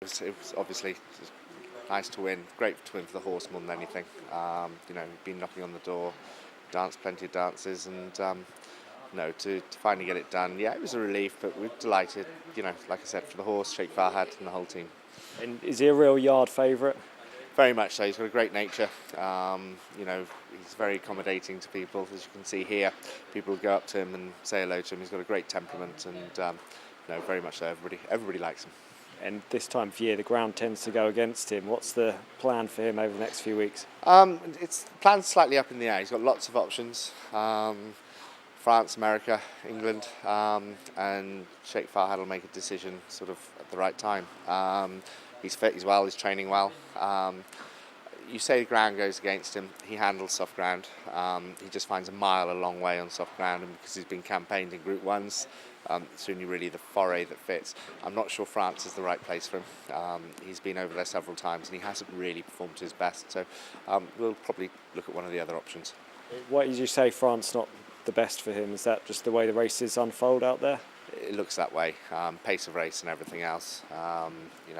It was obviously nice to win, great to win for the horse more than anything. Been knocking on the door, danced plenty of dances, and to finally get it done. Yeah, it was a relief, but we're delighted. Like I said, for the horse, Sheikh Farhad, and the whole team. And is he a real yard favourite? Very much so. He's got a great nature. He's very accommodating to people, as you can see here. People will go up to him and say hello to him. He's got a great temperament, and very much so. Everybody likes him. And this time of year, the ground tends to go against him. What's the plan for him over the next few weeks? It's the plan's slightly up in the air. He's got lots of options. France, America, England, and Sheikh Farhad will make a decision sort of at the right time. He's fit, he's well, he's training well. You say the ground goes against him, he handles soft ground. He just finds a mile a long way on soft ground, and because he's been campaigned in Group 1s, it's only really the foray that fits. I'm not sure France is the right place for him. He's been over there several times and he hasn't really performed to his best, so we'll probably look at one of the other options. Why did you say France not the best for him? Is that just the way the races unfold out there? It looks that way. Pace of race and everything else. He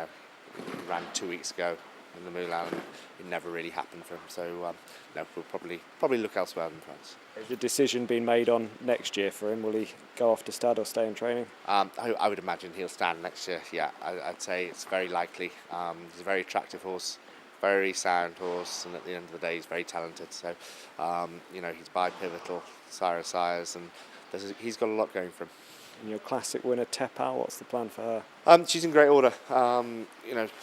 ran 2 weeks ago in the Moulin, and it never really happened for him. So we'll probably look elsewhere than France. Has the decision been made on next year for him? Will he go off to stud or stay in training? I would imagine he'll stand next year. Yeah, I'd say it's very likely. He's a very attractive horse, very sound horse, and at the end of the day, he's very talented. So, he's bi-pivotal, sire of sires, and he's got a lot going for him. And your classic winner, Teppal, what's the plan for her? She's in great order.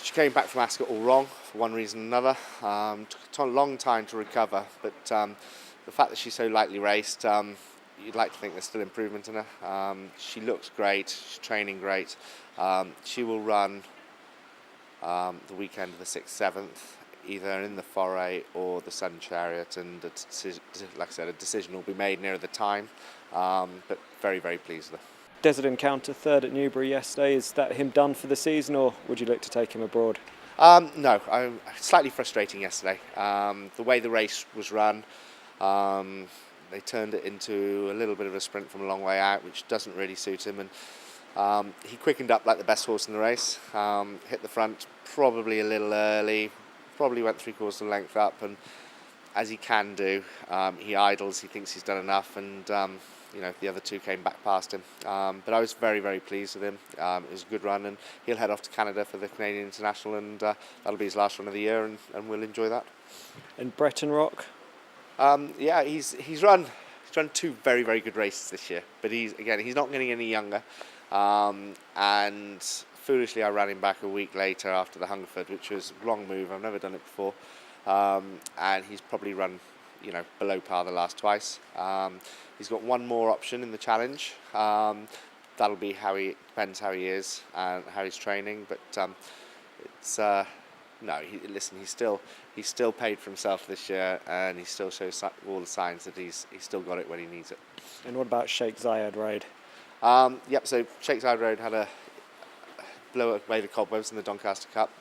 She came back from Ascot all wrong for one reason or another. Took a long time to recover, but the fact that she's so lightly raced, you'd like to think there's still improvement in her. She looks great, she's training great. She will run the weekend of the 6th, 7th, either in the foray or the Sun Chariot, and like I said, a decision will be made nearer the time, but very, very pleased with her. Desert Encounter, third at Newbury yesterday. Is that him done for the season, or would you look to take him abroad? No, slightly frustrating yesterday. The way the race was run, they turned it into a little bit of a sprint from a long way out, which doesn't really suit him, and he quickened up like the best horse in the race, hit the front probably a little early, probably went 3/4 of the length up, and as he can do, he idles, he thinks he's done enough, and the other two came back past him. But I was very, very pleased with him. It was a good run, and he'll head off to Canada for the Canadian International, and that'll be his last run of the year, and we'll enjoy that. And Breton Rock? He's run two very, very good races this year, but he's not getting any younger. And foolishly, I ran him back a week later after the Hungerford, which was a wrong move. I've never done it before, and he's probably run below par the last twice. He's got one more option in the challenge. That'll be depends how he is and how he's training. But he's still paid for himself this year, and he still shows all the signs that he's still got it when he needs it. And what about Sheikhzayedroad? So Sheikhzayedroad had a blow away the cobwebs in the Doncaster Cup.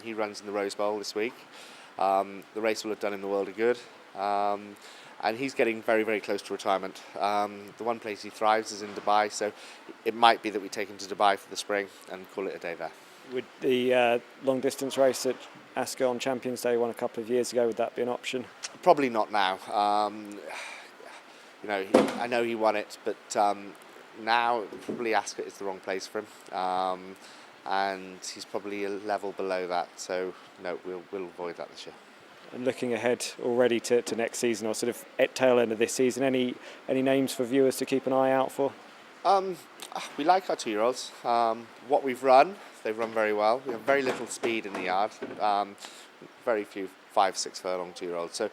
He runs in the Rose Bowl this week. The race will have done him the world of good. And he's getting very, very close to retirement. The one place he thrives is in Dubai, so it might be that we take him to Dubai for the spring and call it a day there. Would the long distance race at Ascot on Champions Day won a couple of years ago, would that be an option? Probably not now. I know he won it, but now probably Ascot is the wrong place for him. And he's probably a level below that, so no, we'll avoid that this year. And looking ahead already to next season, or sort of at tail end of this season, any names for viewers to keep an eye out for? We like our 2-year-olds. What we've run, they've run very well. We have very little speed in the yard. Very few 5-6 furlong 2-year-olds. So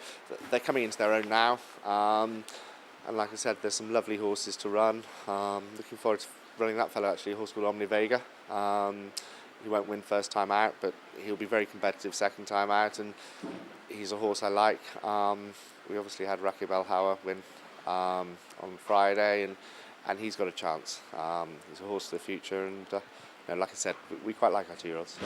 they're coming into their own now. And like I said, there's some lovely horses to run. Looking forward to running that fellow, actually, a horse called Omnivega. He won't win first time out, but he'll be very competitive second time out, and he's a horse I like. We obviously had Raakib Alhawa win on Friday, and he's got a chance. He's a horse of the future, and like I said, we quite like our 2-year-olds.